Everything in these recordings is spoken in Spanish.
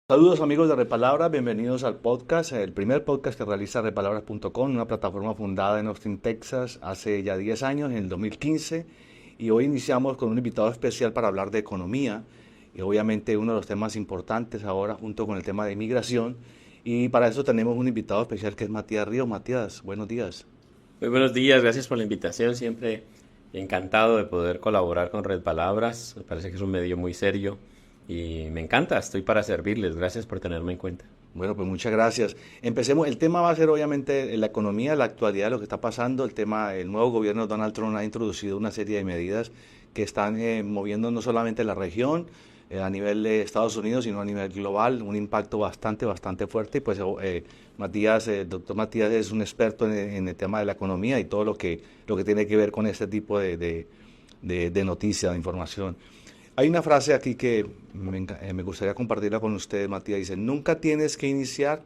Saludos amigos de Repalabra, bienvenidos al podcast, el primer podcast que realiza repalabras.com, una plataforma fundada en Austin, Texas, hace ya 10 años, en el 2015, y hoy iniciamos con un invitado especial para hablar de economía, y obviamente uno de los temas importantes ahora junto con el tema de inmigración, y para eso tenemos un invitado especial que es Matías Ríos. Matías, buenos días. Muy buenos días, gracias por la invitación. Siempre encantado de poder colaborar con Red Palabras. Me parece que es un medio muy serio y me encanta, estoy para servirles. Gracias por tenerme en cuenta. Bueno, pues muchas gracias. Empecemos. El tema va a ser obviamente la economía, la actualidad, lo que está pasando. El tema, el nuevo gobierno de Donald Trump ha introducido una serie de medidas que están moviendo no solamente la región a nivel de Estados Unidos, sino a nivel global, un impacto bastante fuerte. Y pues Matías, el doctor Matías es un experto en el tema de la economía y todo lo que tiene que ver con este tipo de noticias, de información. Hay una frase aquí que me gustaría compartirla con ustedes, Matías. Dice, nunca tienes que iniciar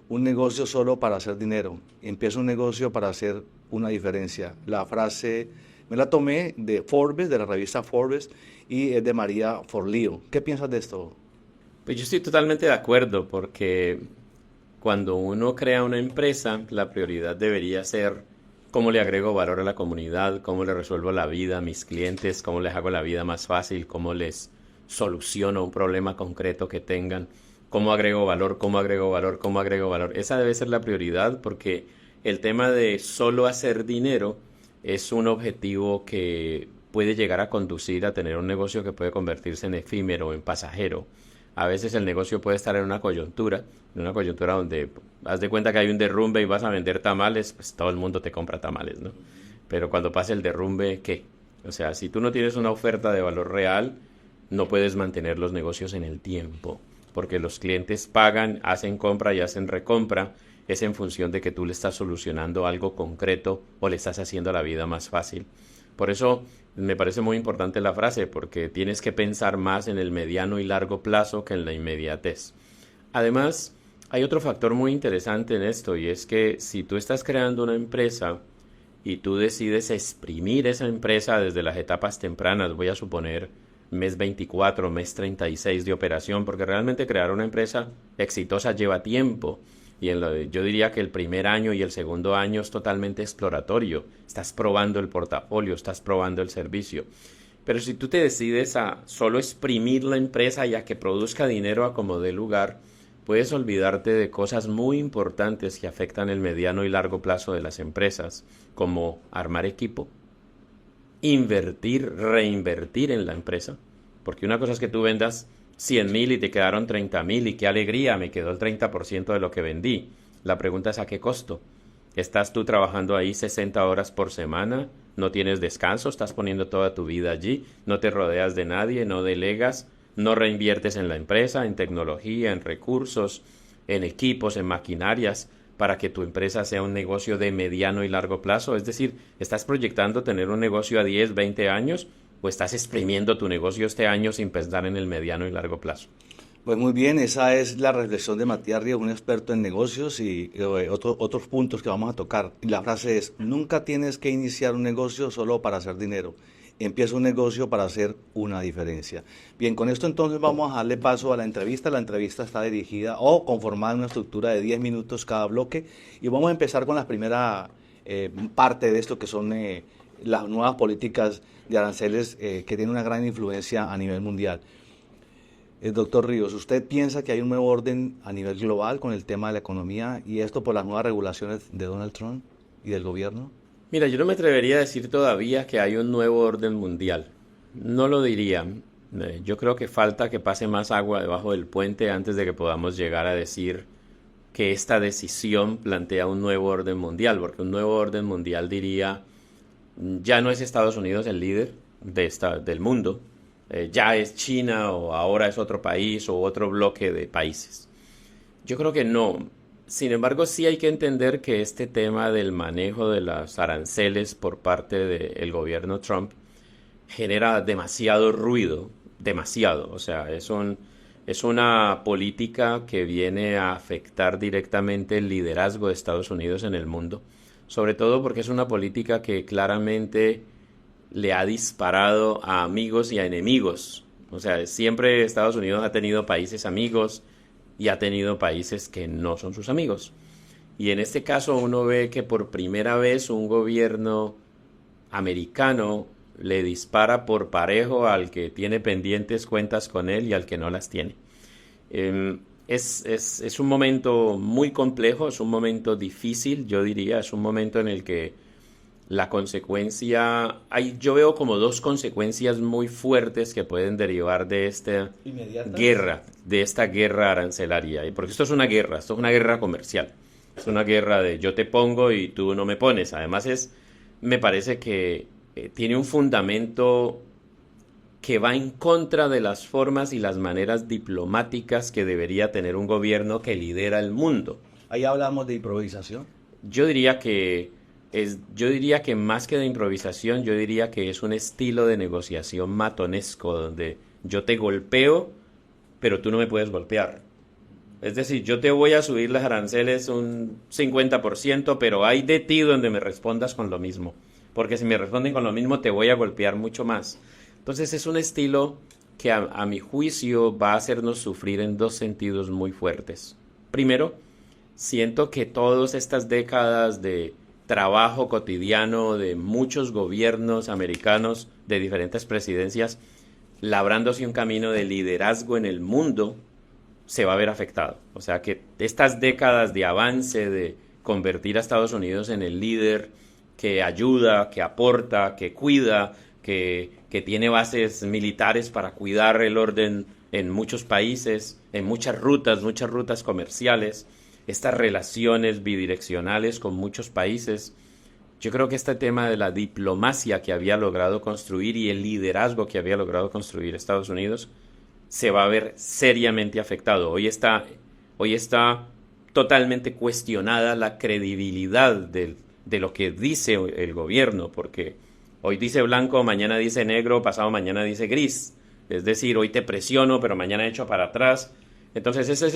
un negocio solo para hacer dinero. Empieza un negocio para hacer una diferencia. La frase me la tomé de Forbes, de la revista Forbes, y es de María Forleo. ¿Qué piensas de esto? Pues yo estoy totalmente de acuerdo porque cuando uno crea una empresa, la prioridad debería ser cómo le agrego valor a la comunidad, cómo le resuelvo la vida a mis clientes, cómo les hago la vida más fácil, cómo les soluciono un problema concreto que tengan, cómo agrego valor, cómo agrego valor, cómo agrego valor. Esa debe ser la prioridad porque el tema de solo hacer dinero es un objetivo que puede llegar a conducir a tener un negocio que puede convertirse en efímero, en pasajero. A veces el negocio puede estar en una coyuntura donde haz de cuenta que hay un derrumbe y vas a vender tamales, pues todo el mundo te compra tamales, ¿no? Pero cuando pase el derrumbe, ¿qué? O sea, si tú no tienes una oferta de valor real, no puedes mantener los negocios en el tiempo, porque los clientes pagan, hacen compra y hacen recompra, es en función de que tú le estás solucionando algo concreto o le estás haciendo la vida más fácil. Por eso me parece muy importante la frase, porque tienes que pensar más en el mediano y largo plazo que en la inmediatez. Además, hay otro factor muy interesante en esto y es que si tú estás creando una empresa y tú decides exprimir esa empresa desde las etapas tempranas, voy a suponer mes 24, mes 36 de operación, porque realmente crear una empresa exitosa lleva tiempo. Yo diría que el primer año y el segundo año es totalmente exploratorio. Estás probando el portafolio, estás probando el servicio. Pero si tú te decides a solo exprimir la empresa y a que produzca dinero a como dé lugar, puedes olvidarte de cosas muy importantes que afectan el mediano y largo plazo de las empresas, como armar equipo, invertir, reinvertir en la empresa, porque una cosa es que tú vendas 100.000 y te quedaron 30.000 y qué alegría, me quedó el 30% de lo que vendí. La pregunta es a qué costo. ¿Estás tú trabajando ahí 60 horas por semana? ¿No tienes descanso? ¿Estás poniendo toda tu vida allí? ¿No te rodeas de nadie? ¿No delegas? ¿No reinviertes en la empresa, en tecnología, en recursos, en equipos, en maquinarias, para que tu empresa sea un negocio de mediano y largo plazo? Es decir, ¿estás proyectando tener un negocio a 10, 20 años o estás exprimiendo tu negocio este año sin pensar en el mediano y largo plazo? Pues muy bien, esa es la reflexión de Matías Ríos, un experto en negocios y otros puntos que vamos a tocar. Y la frase es, nunca tienes que iniciar un negocio solo para hacer dinero. Empieza un negocio para hacer una diferencia. Bien, con esto entonces vamos a darle paso a la entrevista. La entrevista está dirigida o conformada en una estructura de 10 minutos cada bloque. Y vamos a empezar con la primera parte de esto que son las nuevas políticas de aranceles que tienen una gran influencia a nivel mundial. Doctor Ríos, ¿usted piensa que hay un nuevo orden a nivel global con el tema de la economía y esto por las nuevas regulaciones de Donald Trump y del gobierno? Mira, yo no me atrevería a decir todavía que hay un nuevo orden mundial. No lo diría. Yo creo que falta que pase más agua debajo del puente antes de que podamos llegar a decir que esta decisión plantea un nuevo orden mundial, porque un nuevo orden mundial diría, ya no es Estados Unidos el líder del mundo, ya es China o ahora es otro país o otro bloque de países. Yo creo que no. Sin embargo, sí hay que entender que este tema del manejo de las aranceles por parte del gobierno Trump genera demasiado ruido, demasiado. O sea, es una política que viene a afectar directamente el liderazgo de Estados Unidos en el mundo, sobre todo porque es una política que claramente le ha disparado a amigos y a enemigos. O sea, siempre Estados Unidos ha tenido países amigos, y ha tenido países que no son sus amigos. Y en este caso uno ve que por primera vez un gobierno americano le dispara por parejo al que tiene pendientes cuentas con él y al que no las tiene. Es un momento muy complejo, es un momento difícil, yo diría, es un momento en el que la consecuencia, yo veo como dos consecuencias muy fuertes que pueden derivar de esta guerra, de esta guerra arancelaria, porque esto es una guerra comercial, es una guerra de yo te pongo y tú no me pones. Además me parece que tiene un fundamento que va en contra de las formas y las maneras diplomáticas que debería tener un gobierno que lidera el mundo. Ahí hablamos de improvisación. Yo diría que más que de improvisación, yo diría que es un estilo de negociación matonesco donde yo te golpeo, pero tú no me puedes golpear. Es decir, yo te voy a subir las aranceles un 50%, pero hay de ti donde me respondas con lo mismo. Porque si me responden con lo mismo, te voy a golpear mucho más. Entonces es un estilo que a mi juicio va a hacernos sufrir en dos sentidos muy fuertes. Primero, siento que todas estas décadas de trabajo cotidiano de muchos gobiernos americanos de diferentes presidencias, labrándose un camino de liderazgo en el mundo, se va a ver afectado. O sea que estas décadas de avance, de convertir a Estados Unidos en el líder que ayuda, que aporta, que cuida, que tiene bases militares para cuidar el orden en muchos países, en muchas rutas comerciales, estas relaciones bidireccionales con muchos países. Yo creo que este tema de la diplomacia que había logrado construir y el liderazgo que había logrado construir Estados Unidos se va a ver seriamente afectado. Hoy está totalmente cuestionada la credibilidad de lo que dice el gobierno, porque hoy dice blanco, mañana dice negro, pasado mañana dice gris. Es decir, hoy te presiono, pero mañana echo para atrás. Entonces ese es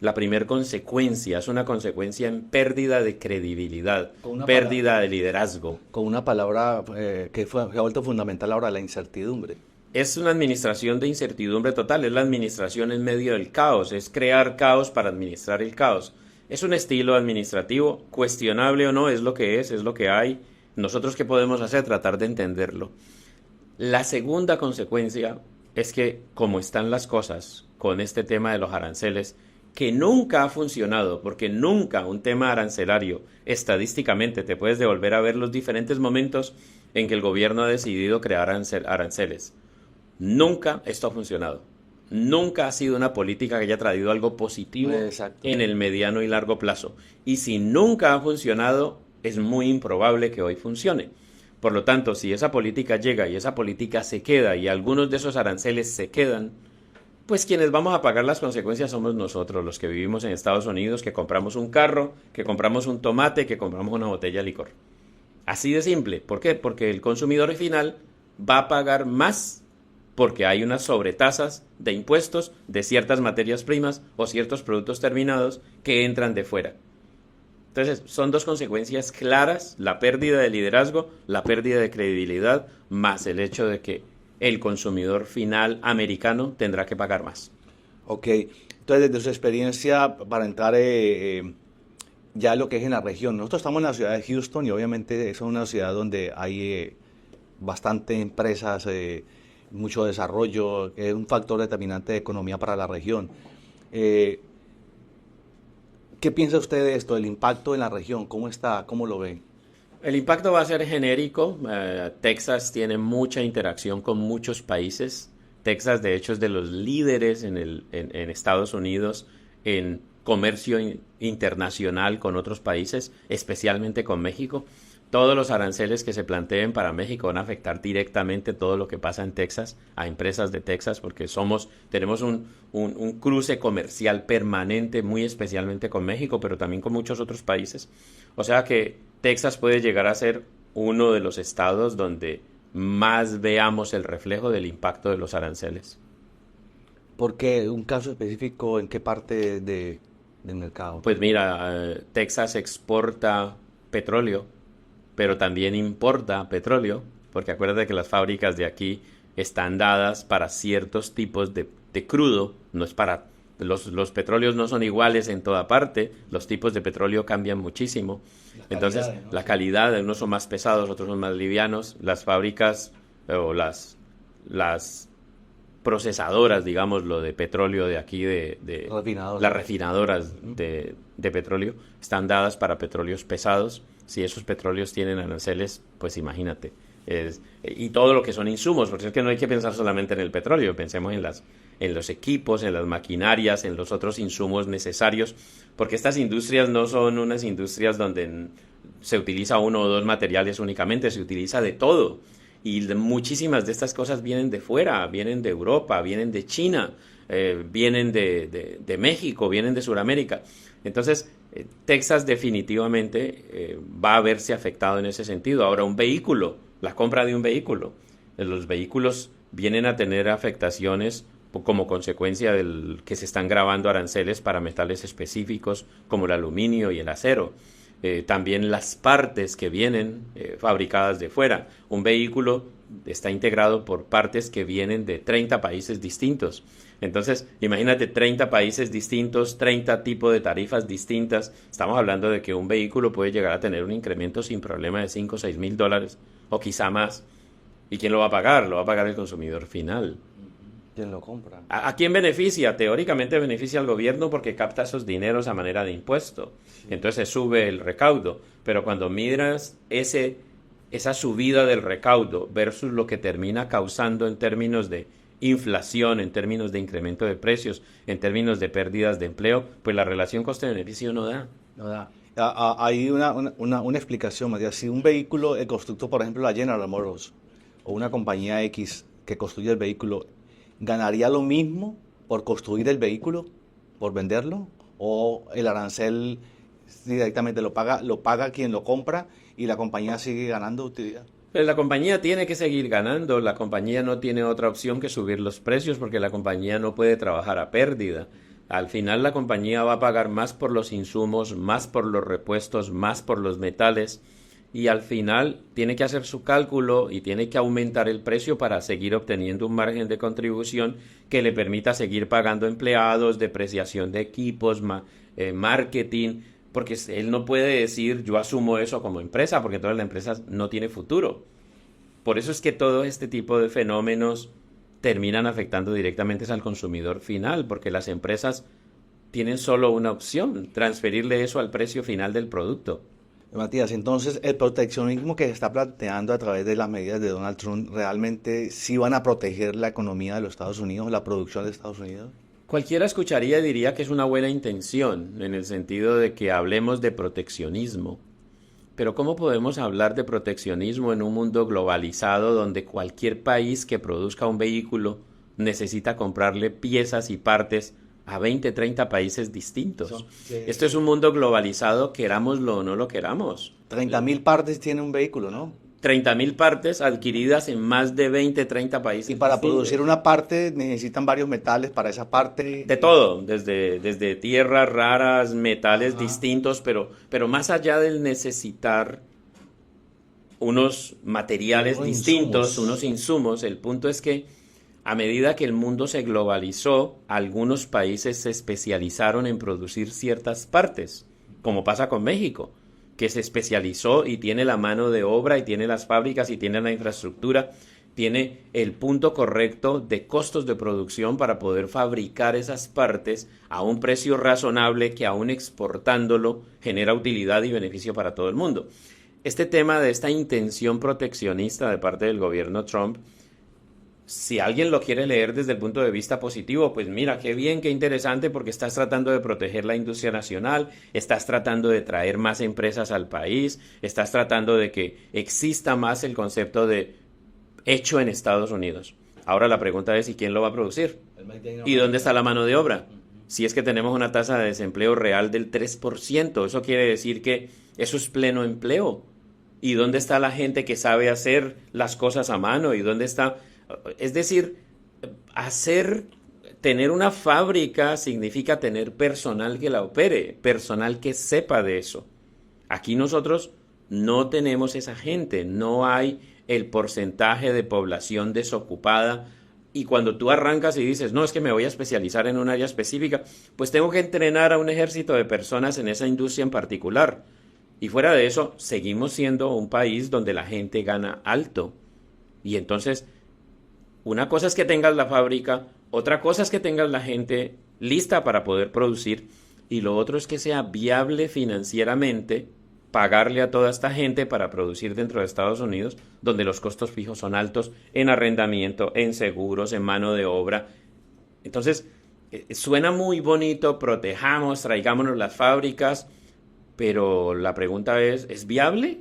la primer consecuencia, es una consecuencia en pérdida de credibilidad, pérdida de liderazgo. Con una palabra que ha vuelto fundamental ahora, la incertidumbre. Es una administración de incertidumbre total, es la administración en medio del caos, es crear caos para administrar el caos. Es un estilo administrativo, cuestionable o no, es lo que es lo que hay. Nosotros, ¿qué podemos hacer? Tratar de entenderlo. La segunda consecuencia es que, como están las cosas con este tema de los aranceles, que nunca ha funcionado, porque nunca un tema arancelario, estadísticamente, te puedes devolver a ver los diferentes momentos en que el gobierno ha decidido crear aranceles. Nunca esto ha funcionado. Nunca ha sido una política que haya traído algo positivo en el mediano y largo plazo. Y si nunca ha funcionado, es muy improbable que hoy funcione. Por lo tanto, si esa política llega y esa política se queda y algunos de esos aranceles se quedan, pues quienes vamos a pagar las consecuencias somos nosotros, los que vivimos en Estados Unidos, que compramos un carro, que compramos un tomate, que compramos una botella de licor. Así de simple. ¿Por qué? Porque el consumidor final va a pagar más porque hay unas sobretasas de impuestos de ciertas materias primas o ciertos productos terminados que entran de fuera. Entonces, son dos consecuencias claras: la pérdida de liderazgo, la pérdida de credibilidad, más el hecho de que el consumidor final americano tendrá que pagar más. Ok, entonces desde su experiencia, para entrar ya lo que es en la región, nosotros estamos en la ciudad de Houston y obviamente es una ciudad donde hay bastante empresas, mucho desarrollo, que es un factor determinante de economía para la región. ¿Qué piensa usted de esto, del impacto en la región? ¿Cómo está? ¿Cómo lo ve? El impacto va a ser genérico. Texas tiene mucha interacción con muchos países. Texas, de hecho, es de los líderes en Estados Unidos en comercio internacional con otros países, especialmente con México. Todos los aranceles que se planteen para México van a afectar directamente todo lo que pasa en Texas, a empresas de Texas, porque tenemos un cruce comercial permanente, muy especialmente con México, pero también con muchos otros países. O sea que Texas puede llegar a ser uno de los estados donde más veamos el reflejo del impacto de los aranceles. ¿Por qué? ¿Un caso específico en qué parte del mercado? Pues mira, Texas exporta petróleo, pero también importa petróleo, porque acuérdate que las fábricas de aquí están dadas para ciertos tipos de crudo, no es para los petróleos no son iguales en toda parte, los tipos de petróleo cambian muchísimo. Entonces, ¿no? La calidad, unos son más pesados, otros son más livianos. Las fábricas o las procesadoras, digamos, lo de petróleo de aquí, las refinadoras de petróleo, están dadas para petróleos pesados. Si esos petróleos tienen aranceles, pues imagínate. Y todo lo que son insumos, porque es que no hay que pensar solamente en el petróleo, pensemos en los equipos, en las maquinarias, en los otros insumos necesarios, porque estas industrias no son unas industrias donde se utiliza uno o dos materiales únicamente, se utiliza de todo. Y muchísimas de estas cosas vienen de fuera, vienen de Europa, vienen de China, vienen de México, vienen de Sudamérica. Entonces, Texas definitivamente va a verse afectado en ese sentido. Ahora, un vehículo, la compra de un vehículo. Los vehículos vienen a tener afectaciones como consecuencia del que se están gravando aranceles para metales específicos como el aluminio y el acero. También las partes que vienen fabricadas de fuera. Un vehículo está integrado por partes que vienen de 30 países distintos. Entonces, imagínate 30 países distintos, 30 tipos de tarifas distintas. Estamos hablando de que un vehículo puede llegar a tener un incremento sin problema de 5 o 6 mil dólares o quizá más. ¿Y quién lo va a pagar? Lo va a pagar el consumidor final. ¿Quién lo compra? ¿A quién beneficia? Teóricamente beneficia al gobierno porque capta esos dineros a manera de impuesto. Sí. Entonces sube el recaudo. Pero cuando miras esa subida del recaudo versus lo que termina causando en términos de inflación, en términos de incremento de precios, en términos de pérdidas de empleo, pues la relación coste-beneficio no da. No da. Hay una explicación, Matías. Si un vehículo, el constructor, por ejemplo, la General Motors o una compañía X que construye el vehículo, ¿ganaría lo mismo por construir el vehículo, por venderlo? ¿O el arancel directamente lo paga quien lo compra y la compañía sigue ganando utilidad? Pero la compañía tiene que seguir ganando, la compañía no tiene otra opción que subir los precios porque la compañía no puede trabajar a pérdida. Al final la compañía va a pagar más por los insumos, más por los repuestos, más por los metales y al final tiene que hacer su cálculo y tiene que aumentar el precio para seguir obteniendo un margen de contribución que le permita seguir pagando empleados, depreciación de equipos, marketing, porque él no puede decir yo asumo eso como empresa porque entonces la empresa no tiene futuro. Por eso es que todo este tipo de fenómenos terminan afectando directamente al consumidor final, porque las empresas tienen solo una opción, transferirle eso al precio final del producto. Matías, entonces el proteccionismo que se está planteando a través de las medidas de Donald Trump, ¿realmente sí van a proteger la economía de los Estados Unidos, la producción de Estados Unidos? Cualquiera escucharía y diría que es una buena intención, en el sentido de que hablemos de proteccionismo. Pero ¿cómo podemos hablar de proteccionismo en un mundo globalizado donde cualquier país que produzca un vehículo necesita comprarle piezas y partes a 20, 30 países distintos? Esto es un mundo globalizado, querámoslo o no lo queramos. 30.000 partes tiene un vehículo, ¿no? 30.000 partes adquiridas en más de 20, 30 países. Y para producir una parte necesitan varios metales para esa parte. De todo, desde tierras raras, metales distintos, pero más allá del necesitar unos materiales distintos, unos insumos, el punto es que a medida que el mundo se globalizó, algunos países se especializaron en producir ciertas partes, como pasa con México, que se especializó y tiene la mano de obra y tiene las fábricas y tiene la infraestructura, tiene el punto correcto de costos de producción para poder fabricar esas partes a un precio razonable que aún exportándolo genera utilidad y beneficio para todo el mundo. Este tema de esta intención proteccionista de parte del gobierno Trump, si alguien lo quiere leer desde el punto de vista positivo, pues mira, qué bien, qué interesante, porque estás tratando de proteger la industria nacional, estás tratando de traer más empresas al país, estás tratando de que exista más el concepto de hecho en Estados Unidos. Ahora la pregunta es, ¿y quién lo va a producir? ¿Y dónde está la mano de obra? Si es que tenemos una tasa de desempleo real del 3%, eso quiere decir que eso es pleno empleo. ¿Y dónde está la gente que sabe hacer las cosas a mano? ¿Y dónde está...? Es decir, tener una fábrica significa tener personal que la opere, personal que sepa de eso. Aquí nosotros no tenemos esa gente, no hay el porcentaje de población desocupada Y cuando tú arrancas y dices, no, es que me voy a especializar en un área específica, pues tengo que entrenar a un ejército de personas en esa industria en particular. Y fuera de eso, seguimos siendo un país donde la gente gana alto. Y entonces, una cosa es que tengas la fábrica, otra cosa es que tengas la gente lista para poder producir, y lo otro es que sea viable financieramente pagarle a toda esta gente para producir dentro de Estados Unidos, donde los costos fijos son altos en arrendamiento, en seguros, en mano de obra. Entonces, suena muy bonito, protejamos, traigámonos las fábricas, pero la pregunta ¿es viable?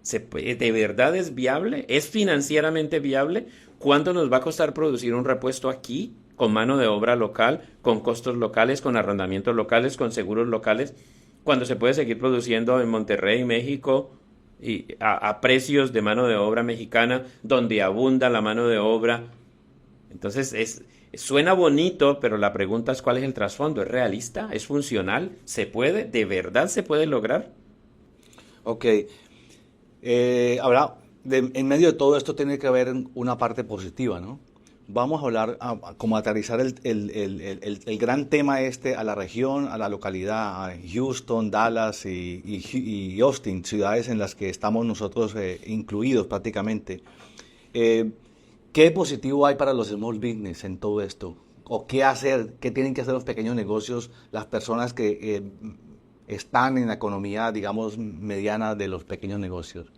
¿De verdad es viable? ¿Es financieramente viable? ¿Cuánto nos va a costar producir un repuesto aquí, con mano de obra local, con costos locales, con arrendamientos locales, con seguros locales, cuando se puede seguir produciendo en Monterrey, México, y a precios de mano de obra mexicana, donde abunda la mano de obra? Entonces, suena bonito, pero la pregunta es ¿cuál es el trasfondo? ¿Es realista? ¿Es funcional? ¿Se puede? ¿De verdad se puede lograr? Ok. Ahora, en medio de todo esto tiene que haber una parte positiva, ¿no? Vamos a hablar, como aterrizar el gran tema este a la región, a la localidad, a Houston, Dallas y Austin, ciudades en las que estamos nosotros incluidos prácticamente. ¿Qué positivo hay para los small business en todo esto? ¿O qué hacer? ¿Qué tienen que hacer los pequeños negocios, las personas que están en la economía, digamos, mediana de los pequeños negocios?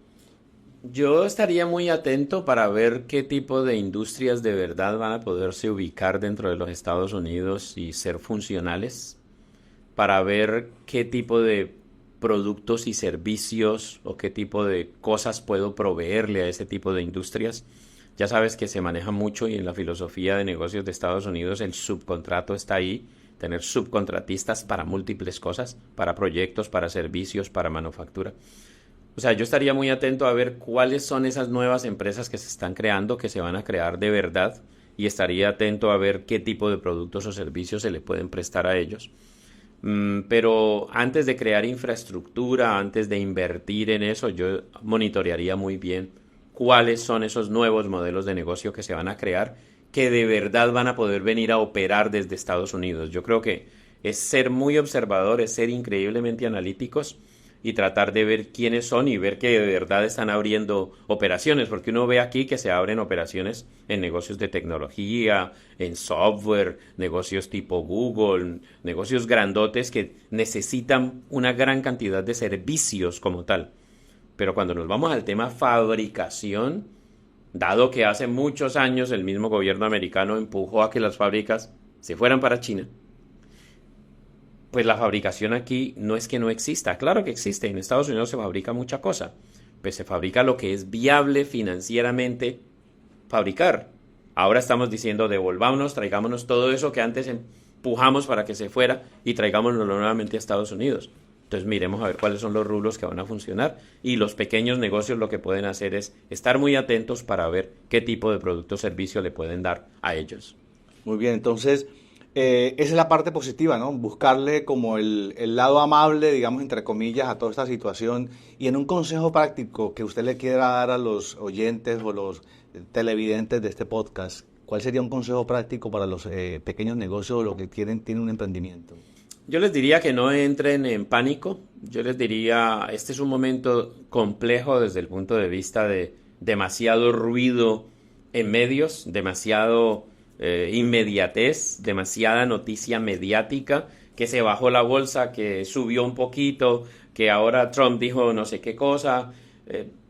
Yo estaría muy atento para ver qué tipo de industrias de verdad van a poderse ubicar dentro de los Estados Unidos y ser funcionales, para ver qué tipo de productos y servicios o qué tipo de cosas puedo proveerle a ese tipo de industrias. Ya sabes que se maneja mucho y en la filosofía de negocios de Estados Unidos el subcontrato está ahí, tener subcontratistas para múltiples cosas, para proyectos, para servicios, para manufactura. O sea, yo estaría muy atento a ver cuáles son esas nuevas empresas que se están creando, que se van a crear de verdad, y estaría atento a ver qué tipo de productos o servicios se le pueden prestar a ellos. Pero antes de crear infraestructura, antes de invertir en eso, yo monitorearía muy bien cuáles son esos nuevos modelos de negocio que se van a crear, que de verdad van a poder venir a operar desde Estados Unidos. Yo creo que es ser muy observador, es ser increíblemente analíticos y tratar de ver quiénes son y ver que de verdad están abriendo operaciones, porque uno ve aquí que se abren operaciones en negocios de tecnología, en software, negocios tipo Google, negocios grandotes que necesitan una gran cantidad de servicios como tal. Pero cuando nos vamos al tema fabricación, dado que hace muchos años el mismo gobierno americano empujó a que las fábricas se fueran para China, pues la fabricación aquí no es que no exista, claro que existe, en Estados Unidos se fabrica mucha cosa, pues se fabrica lo que es viable financieramente fabricar. Ahora estamos diciendo devolvámonos, traigámonos todo eso que antes empujamos para que se fuera y traigámonoslo nuevamente a Estados Unidos. Entonces miremos a ver cuáles son los rubros que van a funcionar, y los pequeños negocios lo que pueden hacer es estar muy atentos para ver qué tipo de producto o servicio le pueden dar a ellos. Muy bien, entonces esa es la parte positiva, ¿no? Buscarle como el lado amable, digamos, entre comillas, a toda esta situación. Y en un consejo práctico que usted le quiera dar a los oyentes o los televidentes de este podcast, ¿cuál sería un consejo práctico para los pequeños negocios o los que tienen un emprendimiento? Yo les diría que no entren en pánico. Yo les diría, este es un momento complejo desde el punto de vista de demasiado ruido en medios, demasiado inmediatez, demasiada noticia mediática, que se bajó la bolsa, que subió un poquito, que ahora Trump dijo no sé qué cosa.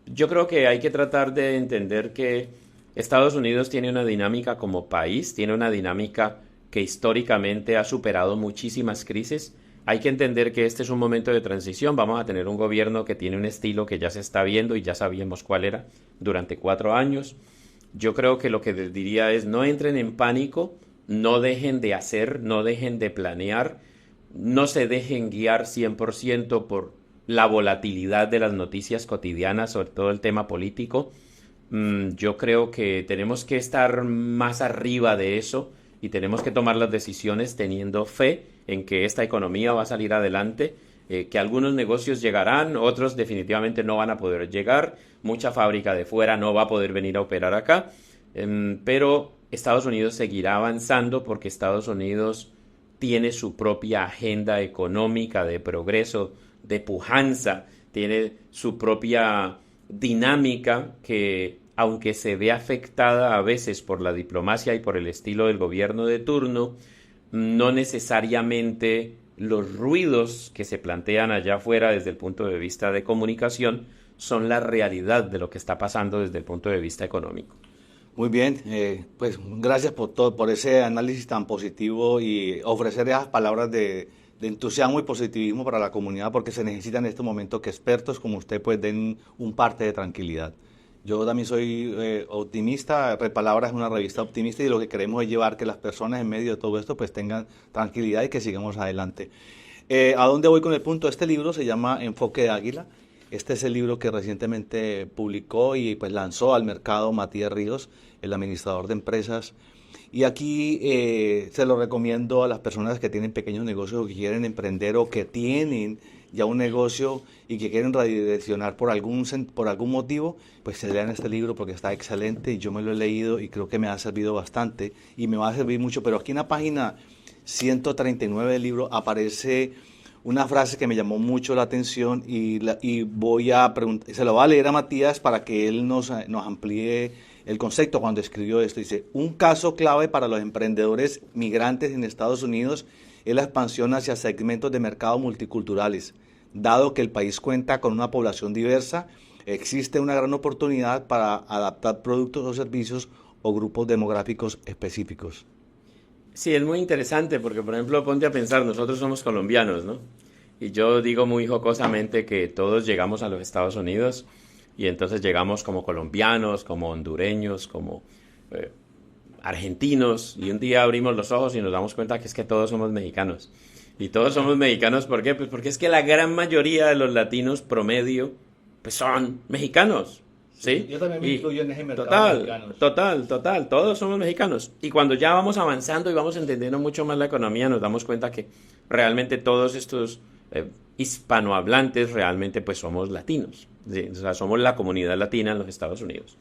Yo creo que hay que tratar de entender que Estados Unidos tiene una dinámica como país, tiene una dinámica que históricamente ha superado muchísimas crisis. Hay que entender que este es un momento de transición. Vamos a tener un gobierno que tiene un estilo que ya se está viendo y ya sabíamos cuál era durante 4 años. Yo creo que lo que les diría es no entren en pánico, no dejen de hacer, no dejen de planear, no se dejen guiar 100% por la volatilidad de las noticias cotidianas, sobre todo el tema político. Yo creo que tenemos que estar más arriba de eso y tenemos que tomar las decisiones teniendo fe en que esta economía va a salir adelante, que algunos negocios llegarán, otros definitivamente no van a poder llegar, mucha fábrica de fuera no va a poder venir a operar acá, Pero Estados Unidos seguirá avanzando porque Estados Unidos tiene su propia agenda económica de progreso, de pujanza, tiene su propia dinámica que, aunque se ve afectada a veces por la diplomacia y por el estilo del gobierno de turno, no necesariamente los ruidos que se plantean allá afuera desde el punto de vista de comunicación son la realidad de lo que está pasando desde el punto de vista económico. Muy bien, pues gracias por todo, por ese análisis tan positivo y ofrecer esas palabras de entusiasmo y positivismo para la comunidad, porque se necesita en este momento que expertos como usted pues den un parte de tranquilidad. Yo también soy optimista, Red Palabra es una revista optimista y lo que queremos es llevar que las personas en medio de todo esto pues tengan tranquilidad y que sigamos adelante. ¿A dónde voy con el punto? Este libro se llama Enfoque de Águila. Este es el libro que recientemente publicó y pues lanzó al mercado Matías Ríos, el administrador de empresas. Y aquí se lo recomiendo a las personas que tienen pequeños negocios o que quieren emprender o que tienen ya un negocio y que quieren redireccionar por algún motivo, pues se lean este libro porque está excelente y yo me lo he leído y creo que me ha servido bastante y me va a servir mucho. Pero aquí en la página 139 del libro aparece una frase que me llamó mucho la atención y voy a preguntar, se lo voy a leer a Matías para que él nos amplíe el concepto cuando escribió esto. Dice: un caso clave para los emprendedores migrantes en Estados Unidos es la expansión hacia segmentos de mercado multiculturales. Dado que el país cuenta con una población diversa, existe una gran oportunidad para adaptar productos o servicios o grupos demográficos específicos. Sí, es muy interesante porque, por ejemplo, ponte a pensar, nosotros somos colombianos, ¿no? Y yo digo muy jocosamente que todos llegamos a los Estados Unidos y entonces llegamos como colombianos, como hondureños, como argentinos, y un día abrimos los ojos y nos damos cuenta que es que todos somos mexicanos. Y todos somos mexicanos, ¿por qué? Pues porque es que la gran mayoría de los latinos promedio pues son mexicanos. ¿Sí? Yo también me incluyo en ese mercado mexicano. Total, todos somos mexicanos. Y cuando ya vamos avanzando y vamos entendiendo mucho más la economía, nos damos cuenta que realmente todos estos hispanohablantes realmente pues somos latinos. ¿Sí? O sea, somos la comunidad latina en los Estados Unidos.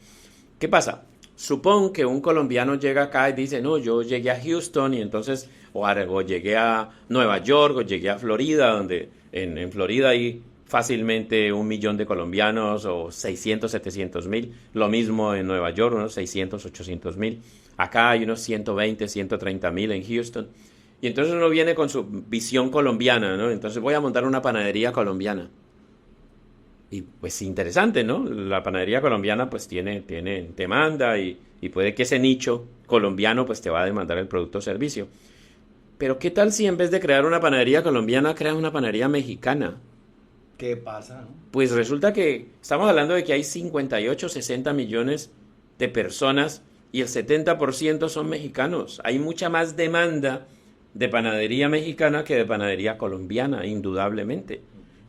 ¿Qué pasa? Supón que un colombiano llega acá y dice, no, yo llegué a Houston y entonces, o llegué a Nueva York, o llegué a Florida, donde en Florida hay fácilmente 1 millón de colombianos o 600, 700 mil. Lo mismo en Nueva York, unos 600, 800 mil. Acá hay unos 120, 130 mil en Houston. Y entonces uno viene con su visión colombiana, ¿no? Entonces voy a montar una panadería colombiana. Y pues interesante, ¿no? La panadería colombiana pues tiene demanda y puede que ese nicho colombiano pues te va a demandar el producto o servicio. Pero ¿qué tal si en vez de crear una panadería colombiana creas una panadería mexicana? ¿Qué pasa, no? Pues resulta que estamos hablando de que hay 58, 60 millones de personas y el 70% son mexicanos. Hay mucha más demanda de panadería mexicana que de panadería colombiana, indudablemente.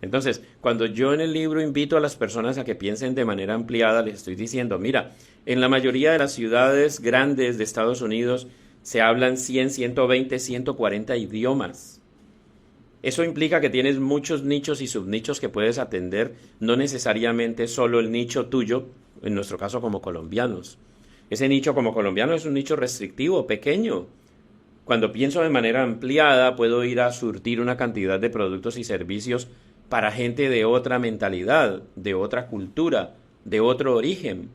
Entonces, cuando yo en el libro invito a las personas a que piensen de manera ampliada, les estoy diciendo, mira, en la mayoría de las ciudades grandes de Estados Unidos se hablan 100, 120, 140 idiomas. Eso implica que tienes muchos nichos y subnichos que puedes atender, no necesariamente solo el nicho tuyo, en nuestro caso como colombianos. Ese nicho como colombiano es un nicho restrictivo, pequeño. Cuando pienso de manera ampliada, puedo ir a surtir una cantidad de productos y servicios para gente de otra mentalidad, de otra cultura, de otro origen.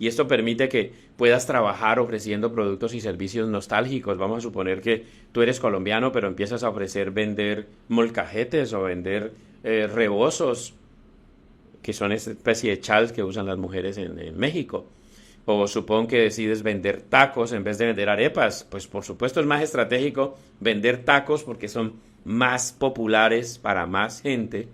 Y esto permite que puedas trabajar ofreciendo productos y servicios nostálgicos. Vamos a suponer que tú eres colombiano, pero empiezas a vender molcajetes o vender rebozos, que son esa especie de chals que usan las mujeres en México. O supón que decides vender tacos en vez de vender arepas. Pues por supuesto es más estratégico vender tacos porque son más populares para más gente,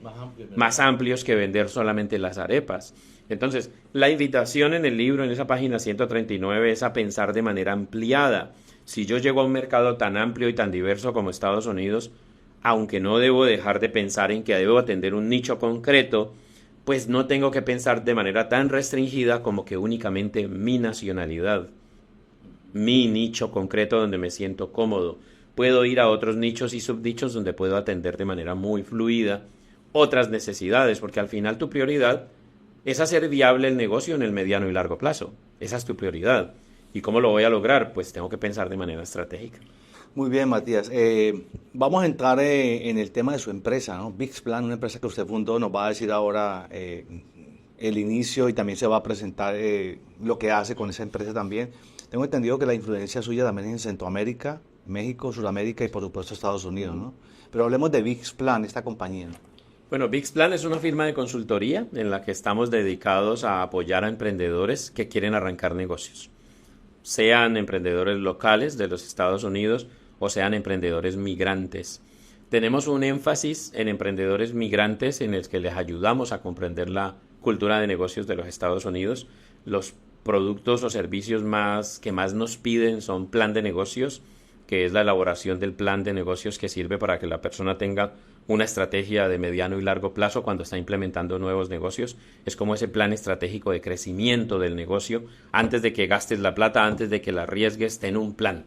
más amplios que vender solamente las arepas. Entonces, la invitación en el libro, en esa página 139, es a pensar de manera ampliada. Si yo llego a un mercado tan amplio y tan diverso como Estados Unidos, aunque no debo dejar de pensar en que debo atender un nicho concreto, pues no tengo que pensar de manera tan restringida como que únicamente mi nacionalidad, mi nicho concreto donde me siento cómodo. Puedo ir a otros nichos y subnichos donde puedo atender de manera muy fluida otras necesidades, porque al final tu prioridad es hacer viable el negocio en el mediano y largo plazo. Esa es tu prioridad. ¿Y cómo lo voy a lograr? Pues tengo que pensar de manera estratégica. Muy bien, Matías. Vamos a entrar en el tema de su empresa, ¿no? Bixplan, una empresa que usted fundó, nos va a decir ahora el inicio y también se va a presentar lo que hace con esa empresa también. Tengo entendido que la influencia suya también es en Centroamérica, México, Sudamérica y por supuesto Estados Unidos, ¿no? Pero hablemos de Bixplan, esta compañía. Bueno, Bixplan es una firma de consultoría en la que estamos dedicados a apoyar a emprendedores que quieren arrancar negocios, sean emprendedores locales de los Estados Unidos o sean emprendedores migrantes. Tenemos un énfasis en emprendedores migrantes en el que les ayudamos a comprender la cultura de negocios de los Estados Unidos. Los productos o servicios que más nos piden son plan de negocios, que es la elaboración del plan de negocios que sirve para que la persona tenga una estrategia de mediano y largo plazo cuando está implementando nuevos negocios. Es como ese plan estratégico de crecimiento del negocio. Antes de que gastes la plata, antes de que la arriesgues, ten un plan.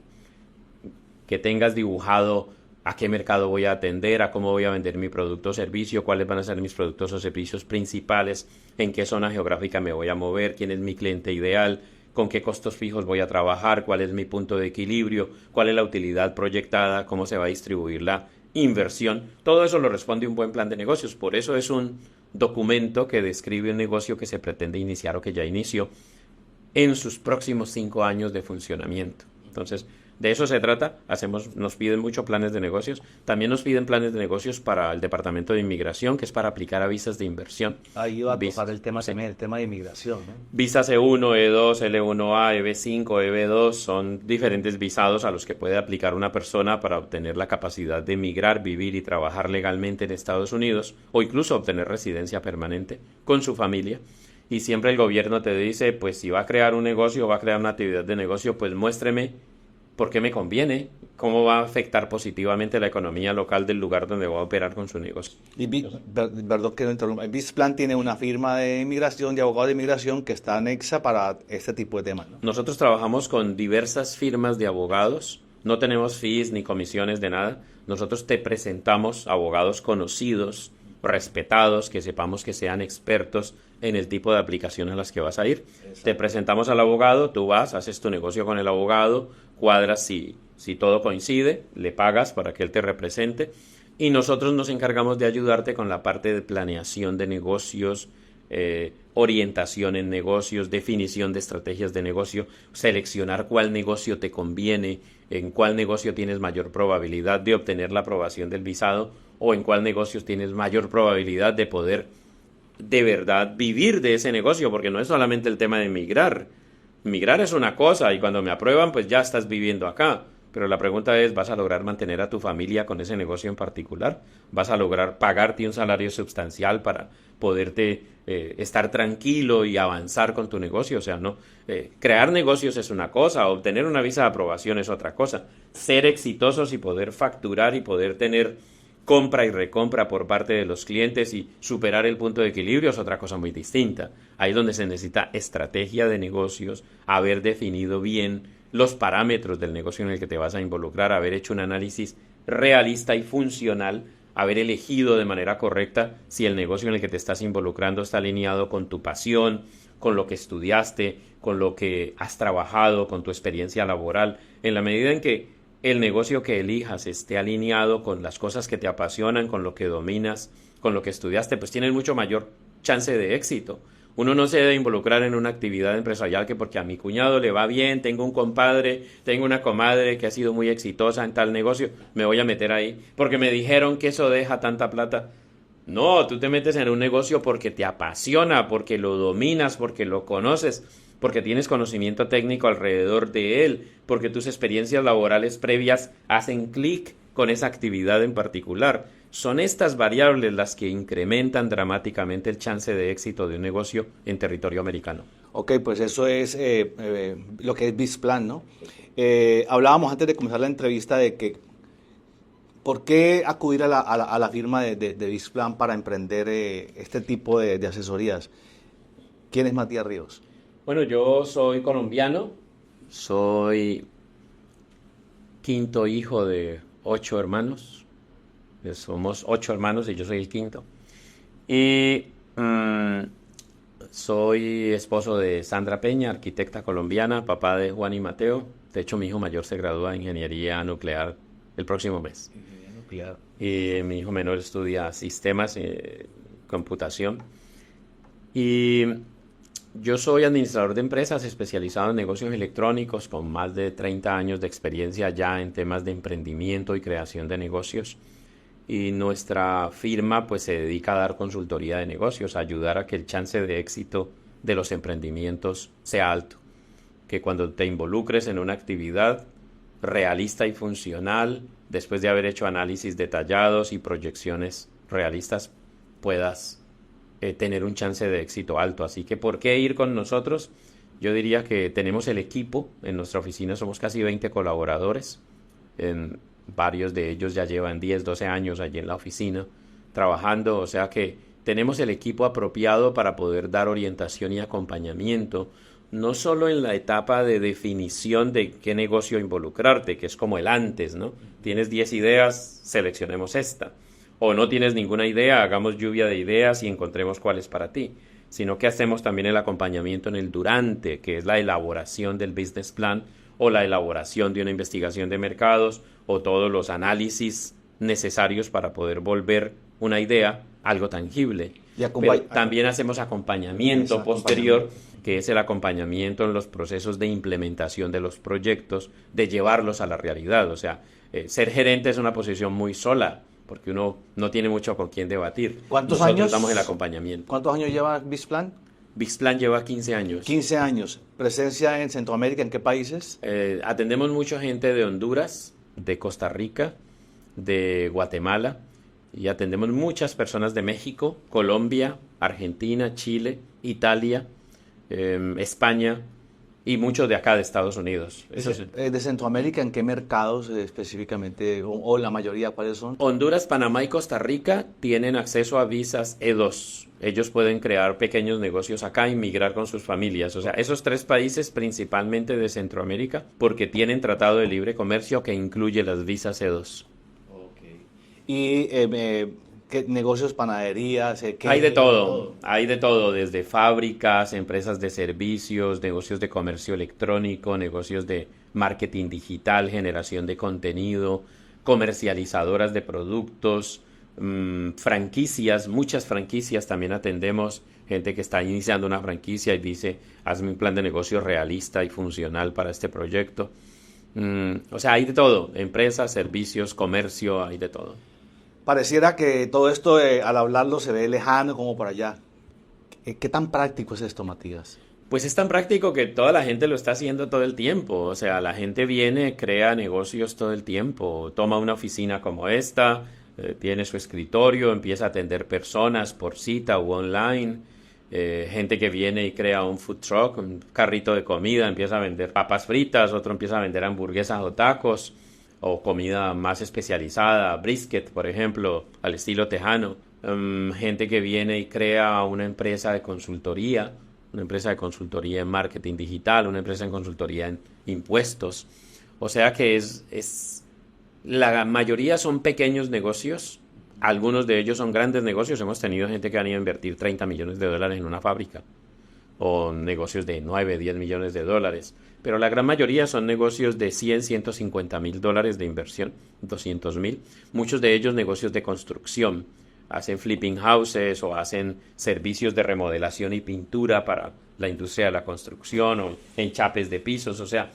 Que tengas dibujado a qué mercado voy a atender, a cómo voy a vender mi producto o servicio, cuáles van a ser mis productos o servicios principales, en qué zona geográfica me voy a mover, quién es mi cliente ideal, con qué costos fijos voy a trabajar, cuál es mi punto de equilibrio, cuál es la utilidad proyectada, cómo se va a distribuir la inversión. Todo eso lo responde un buen plan de negocios. Por eso es un documento que describe un negocio que se pretende iniciar o que ya inició en sus próximos 5 años de funcionamiento. Entonces, de eso se trata. Nos piden mucho planes de negocios. También nos piden planes de negocios para el Departamento de Inmigración, que es para aplicar a visas de inversión. Ahí va a tocar el tema también, el tema de inmigración, ¿no? Visas E1, E2, L1A, EB5, EB2 son diferentes visados a los que puede aplicar una persona para obtener la capacidad de emigrar, vivir y trabajar legalmente en Estados Unidos o incluso obtener residencia permanente con su familia. Y siempre el gobierno te dice, pues si va a crear un negocio o va a crear una actividad de negocio, pues muéstreme por qué me conviene, cómo va a afectar positivamente la economía local del lugar donde va a operar con su negocio. Y perdón que lo interrumpa. Bixplan tiene una firma de inmigración, de abogados de inmigración que está anexa para este tipo de temas, ¿no? Nosotros trabajamos con diversas firmas de abogados, no tenemos fees ni comisiones de nada. Nosotros te presentamos abogados conocidos, respetados, que sepamos que sean expertos en el tipo de aplicaciones a las que vas a ir. Exacto. Te presentamos al abogado, tú vas, haces tu negocio con el abogado, cuadras si todo coincide, le pagas para que él te represente y nosotros nos encargamos de ayudarte con la parte de planeación de negocios, orientación en negocios, definición de estrategias de negocio, seleccionar cuál negocio te conviene, en cuál negocio tienes mayor probabilidad de obtener la aprobación del visado o en cuál negocio tienes mayor probabilidad de poder de verdad vivir de ese negocio, porque no es solamente el tema de emigrar. Migrar es una cosa y cuando me aprueban pues ya estás viviendo acá, pero la pregunta es, ¿vas a lograr mantener a tu familia con ese negocio en particular? ¿Vas a lograr pagarte un salario sustancial para poderte estar tranquilo y avanzar con tu negocio? O sea, no, crear negocios es una cosa, obtener una visa de aprobación es otra cosa, ser exitosos y poder facturar y poder tener compra y recompra por parte de los clientes y superar el punto de equilibrio es otra cosa muy distinta. Ahí es donde se necesita estrategia de negocios, haber definido bien los parámetros del negocio en el que te vas a involucrar, haber hecho un análisis realista y funcional, haber elegido de manera correcta si el negocio en el que te estás involucrando está alineado con tu pasión, con lo que estudiaste, con lo que has trabajado, con tu experiencia laboral. En la medida en que el negocio que elijas esté alineado con las cosas que te apasionan, con lo que dominas, con lo que estudiaste, pues tienes mucho mayor chance de éxito. Uno no se debe involucrar en una actividad empresarial que porque a mi cuñado le va bien, tengo un compadre, tengo una comadre que ha sido muy exitosa en tal negocio, me voy a meter ahí porque me dijeron que eso deja tanta plata. No, tú te metes en un negocio porque te apasiona, porque lo dominas, porque lo conoces, porque tienes conocimiento técnico alrededor de él, porque tus experiencias laborales previas hacen clic con esa actividad en particular. Son estas variables las que incrementan dramáticamente el chance de éxito de un negocio en territorio americano. Ok, pues eso es lo que es Bixplan, ¿no? Hablábamos antes de comenzar la entrevista de que ¿por qué acudir a la firma de Bixplan para emprender este tipo de asesorías? ¿Quién es Matías Ríos? Bueno, yo soy colombiano, soy quinto hijo de 8 hermanos. Somos 8 hermanos y yo soy el quinto. Y Soy esposo de Sandra Peña, arquitecta colombiana, papá de Juan y Mateo. De hecho, mi hijo mayor se gradúa en ingeniería nuclear el próximo mes. Ingeniería nuclear. Y mi hijo menor estudia sistemas, computación. Y yo soy administrador de empresas especializado en negocios electrónicos con más de 30 años de experiencia ya en temas de emprendimiento y creación de negocios. Y nuestra firma pues se dedica a dar consultoría de negocios, a ayudar a que el chance de éxito de los emprendimientos sea alto. Que cuando te involucres en una actividad realista y funcional, después de haber hecho análisis detallados y proyecciones realistas, puedas tener un chance de éxito alto. Así que, ¿por qué ir con nosotros? Yo diría que tenemos el equipo. En nuestra oficina somos casi 20 colaboradores. Varios de ellos ya llevan 10, 12 años allí en la oficina trabajando. O sea que tenemos el equipo apropiado para poder dar orientación y acompañamiento, no solo en la etapa de definición de qué negocio involucrarte, que es como el antes, ¿no? Tienes 10 ideas, seleccionemos esta. O no tienes ninguna idea, hagamos lluvia de ideas y encontremos cuál es para ti. Sino que hacemos también el acompañamiento en el durante, que es la elaboración del business plan o la elaboración de una investigación de mercados o todos los análisis necesarios para poder volver una idea algo tangible. Pero también hacemos acompañamiento posterior, que es el acompañamiento en los procesos de implementación de los proyectos, de llevarlos a la realidad. O sea, ser gerente es una posición muy sola, porque uno no tiene mucho con quién debatir. Nosotros damos el acompañamiento. ¿Cuántos años lleva BizPlan? BizPlan lleva 15 años. 15 años. ¿Presencia en Centroamérica? ¿En qué países? Atendemos mucha gente de Honduras, de Costa Rica, de Guatemala, y atendemos muchas personas de México, Colombia, Argentina, Chile, Italia, España y muchos de acá de Estados Unidos. ¿De Centroamérica en qué mercados específicamente o la mayoría cuáles son? Honduras, Panamá y Costa Rica tienen acceso a visas E2. Ellos pueden crear pequeños negocios acá y migrar con sus familias. O sea, esos 3 países principalmente de Centroamérica porque tienen tratado de libre comercio que incluye las visas E2. Okay. ¿Y qué negocios, panaderías? Hay de todo, desde fábricas, empresas de servicios, negocios de comercio electrónico, negocios de marketing digital, generación de contenido, comercializadoras de productos, franquicias, muchas franquicias también atendemos, gente que está iniciando una franquicia y dice, hazme un plan de negocio realista y funcional para este proyecto. O sea, hay de todo, empresas, servicios, comercio, hay de todo. Pareciera que todo esto al hablarlo se ve lejano como por allá. ¿Qué tan práctico es esto, Matías? Pues es tan práctico que toda la gente lo está haciendo todo el tiempo. O sea, la gente viene, crea negocios todo el tiempo, toma una oficina como esta, tiene su escritorio, empieza a atender personas por cita u online. Gente que viene y crea un food truck, un carrito de comida, empieza a vender papas fritas, otro empieza a vender hamburguesas o tacos, o comida más especializada, brisket, por ejemplo, al estilo tejano. Gente que viene y crea una empresa de consultoría en marketing digital, una empresa en consultoría en impuestos. O sea que la mayoría son pequeños negocios, algunos de ellos son grandes negocios. Hemos tenido gente que han ido a invertir $30 millones en una fábrica, o negocios de 9, 10 millones de dólares. Pero la gran mayoría son negocios de 100, 150 mil dólares de inversión, 200,000. Muchos de ellos negocios de construcción. Hacen flipping houses o hacen servicios de remodelación y pintura para la industria de la construcción o enchapes de pisos. O sea,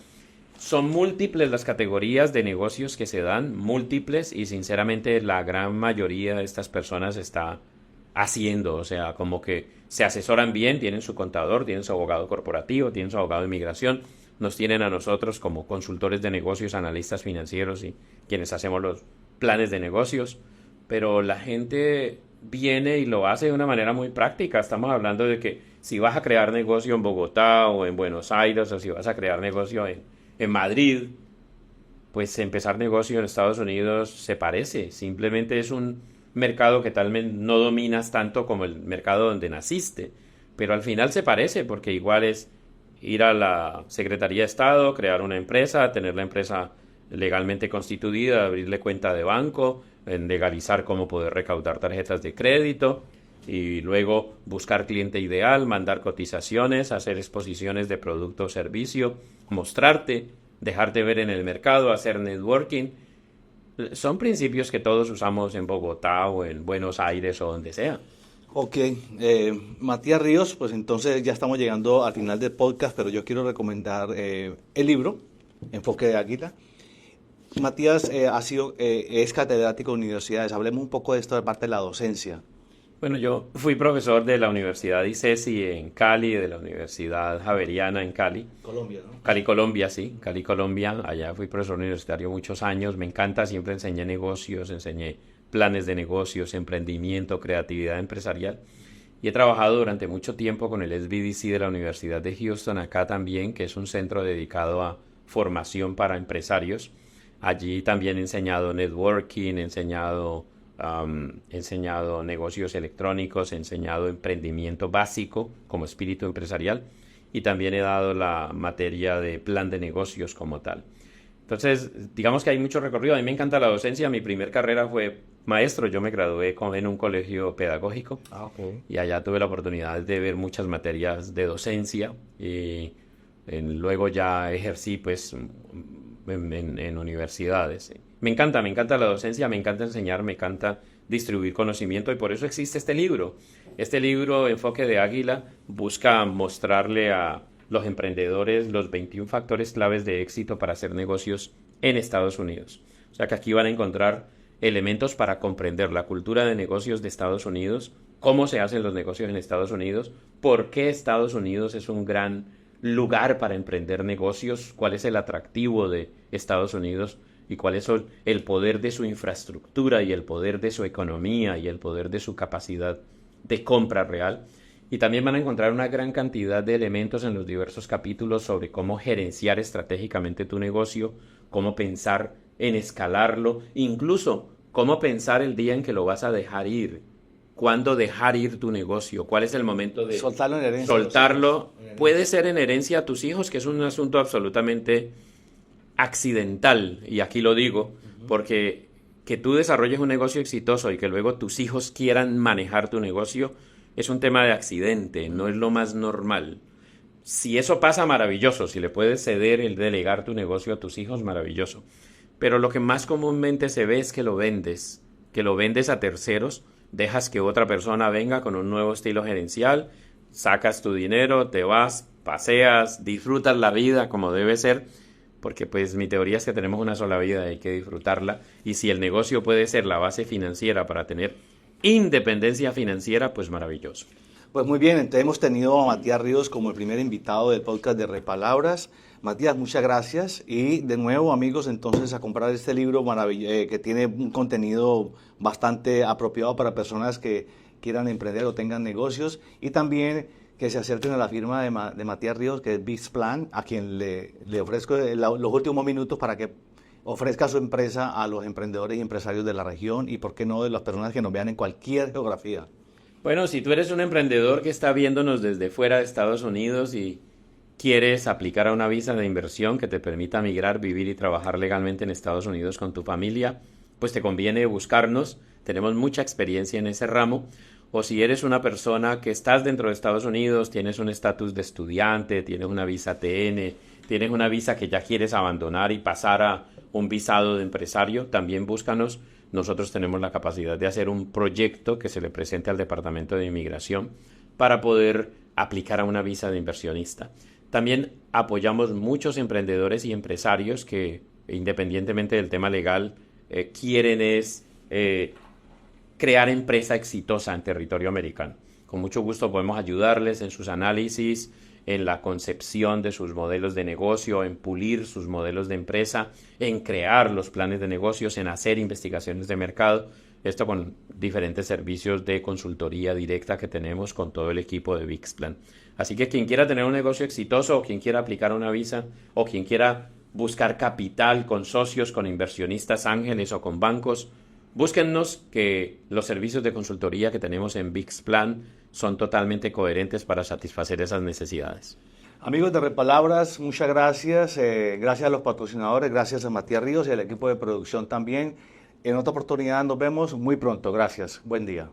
son múltiples las categorías de negocios que se dan, múltiples, y sinceramente la gran mayoría de estas personas está haciendo, o sea, como que se asesoran bien, tienen su contador, tienen su abogado corporativo, tienen su abogado de inmigración, nos tienen a nosotros como consultores de negocios, analistas financieros y quienes hacemos los planes de negocios, pero la gente viene y lo hace de una manera muy práctica. Estamos hablando de que si vas a crear negocio en Bogotá o en Buenos Aires, o si vas a crear negocio en Madrid, pues empezar negocio en Estados Unidos se parece, simplemente es un mercado que tal vez no dominas tanto como el mercado donde naciste, pero al final se parece porque igual es ir a la Secretaría de Estado, crear una empresa, tener la empresa legalmente constituida, abrirle cuenta de banco, legalizar cómo poder recaudar tarjetas de crédito y luego buscar cliente ideal, mandar cotizaciones, hacer exposiciones de producto o servicio, mostrarte, dejarte ver en el mercado, hacer networking. Son principios que todos usamos en Bogotá o en Buenos Aires o donde sea. Ok, Matías Ríos, pues entonces ya estamos llegando al final del podcast, pero yo quiero recomendar el libro, Enfoque de Águila. Matías es catedrático de universidades. Hablemos un poco de esto de parte de la docencia. Bueno, yo fui profesor de la Universidad ICESI en Cali, de la Universidad Javeriana en Cali. Colombia, ¿no? Cali, Colombia, sí, Cali, Colombia. Allá fui profesor universitario muchos años. Me encanta, siempre enseñé negocios, enseñé planes de negocios, emprendimiento, creatividad empresarial. Y he trabajado durante mucho tiempo con el SBDC de la Universidad de Houston, acá también, que es un centro dedicado a formación para empresarios. Allí también he enseñado networking, he enseñado negocios electrónicos, he enseñado emprendimiento básico como espíritu empresarial y también he dado la materia de plan de negocios como tal. Entonces, digamos que hay mucho recorrido. A mí me encanta la docencia. Mi primer carrera fue maestro. Yo me gradué en un colegio pedagógico y allá tuve la oportunidad de ver muchas materias de docencia y luego ya ejercí pues en universidades. Me encanta la docencia, me encanta enseñar, me encanta distribuir conocimiento y por eso existe este libro. Este libro, Enfoque de Águila, busca mostrarle a los emprendedores los 21 factores claves de éxito para hacer negocios en Estados Unidos. O sea que aquí van a encontrar elementos para comprender la cultura de negocios de Estados Unidos, cómo se hacen los negocios en Estados Unidos, por qué Estados Unidos es un gran lugar para emprender negocios, cuál es el atractivo de Estados Unidos y cuál es el poder de su infraestructura y el poder de su economía y el poder de su capacidad de compra real. Y también van a encontrar una gran cantidad de elementos en los diversos capítulos sobre cómo gerenciar estratégicamente tu negocio, cómo pensar en escalarlo, incluso cómo pensar el día en que lo vas a dejar ir, cuándo dejar ir tu negocio, cuál es el momento de soltarlo en herencia. Soltarlo. Puede ser en herencia a tus hijos, que es un asunto absolutamente accidental, y aquí lo digo, porque que tú desarrolles un negocio exitoso y que luego tus hijos quieran manejar tu negocio es un tema de accidente, no es lo más normal. Si eso pasa, maravilloso. Si le puedes ceder el delegar tu negocio a tus hijos, maravilloso. Pero lo que más comúnmente se ve es que lo vendes a terceros, dejas que otra persona venga con un nuevo estilo gerencial, sacas tu dinero, te vas, paseas, disfrutas la vida como debe ser, porque pues mi teoría es que tenemos una sola vida y hay que disfrutarla, y si el negocio puede ser la base financiera para tener independencia financiera, pues maravilloso. Pues muy bien, entonces hemos tenido a Matías Ríos como el primer invitado del podcast de Repalabras. Matías, muchas gracias. Y de nuevo, amigos, entonces a comprar este libro que tiene un contenido bastante apropiado para personas que quieran emprender o tengan negocios. Y también que se acerquen a la firma de Matías Ríos, que es BIXPlan, a quien le ofrezco los últimos minutos para que ofrezca su empresa a los emprendedores y empresarios de la región y, por qué no, de las personas que nos vean en cualquier geografía. Bueno, si tú eres un emprendedor que está viéndonos desde fuera de Estados Unidos y quieres aplicar a una visa de inversión que te permita migrar, vivir y trabajar legalmente en Estados Unidos con tu familia, pues te conviene buscarnos. Tenemos mucha experiencia en ese ramo. O si eres una persona que estás dentro de Estados Unidos, tienes un estatus de estudiante, tienes una visa TN, tienes una visa que ya quieres abandonar y pasar a un visado de empresario, también búscanos. Nosotros tenemos la capacidad de hacer un proyecto que se le presente al Departamento de Inmigración para poder aplicar a una visa de inversionista. También apoyamos muchos emprendedores y empresarios que, independientemente del tema legal, quieren crear empresa exitosa en territorio americano. Con mucho gusto podemos ayudarles en sus análisis, en la concepción de sus modelos de negocio, en pulir sus modelos de empresa, en crear los planes de negocios, en hacer investigaciones de mercado. Esto con diferentes servicios de consultoría directa que tenemos con todo el equipo de BIXPlan. Así que quien quiera tener un negocio exitoso, o quien quiera aplicar una visa, o quien quiera buscar capital con socios, con inversionistas ángeles o con bancos, búsquennos, que los servicios de consultoría que tenemos en BIXPlan son totalmente coherentes para satisfacer esas necesidades. Amigos de Repalabras, muchas gracias. Gracias a los patrocinadores, gracias a Matías Ríos y al equipo de producción también. En otra oportunidad nos vemos muy pronto. Gracias. Buen día.